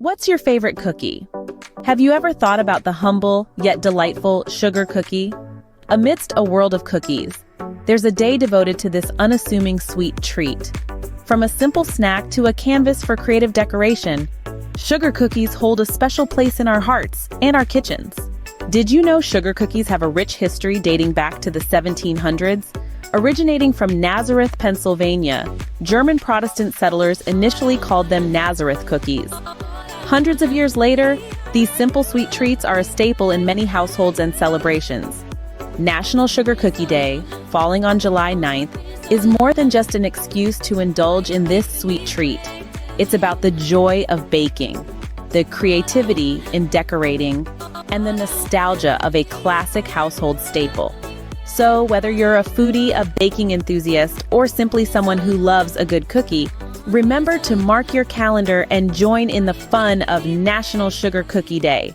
What's your favorite cookie? Have you ever thought about the humble yet delightful sugar cookie? Amidst a world of cookies, there's a day devoted to this unassuming sweet treat. From a simple snack to a canvas for creative decoration, sugar cookies hold a special place in our hearts and our kitchens. Did you know sugar cookies have a rich history dating back to the 1700s? Originating from Nazareth, Pennsylvania, German Protestant settlers initially called them Nazareth cookies. Hundreds of years later, these simple sweet treats are a staple in many households and celebrations. National Sugar Cookie Day, falling on July 9th, is more than just an excuse to indulge in this sweet treat. It's about the joy of baking, the creativity in decorating, and the nostalgia of a classic household staple. So whether you're a foodie, a baking enthusiast, or simply someone who loves a good cookie, remember to mark your calendar and join in the fun of National Sugar Cookie Day.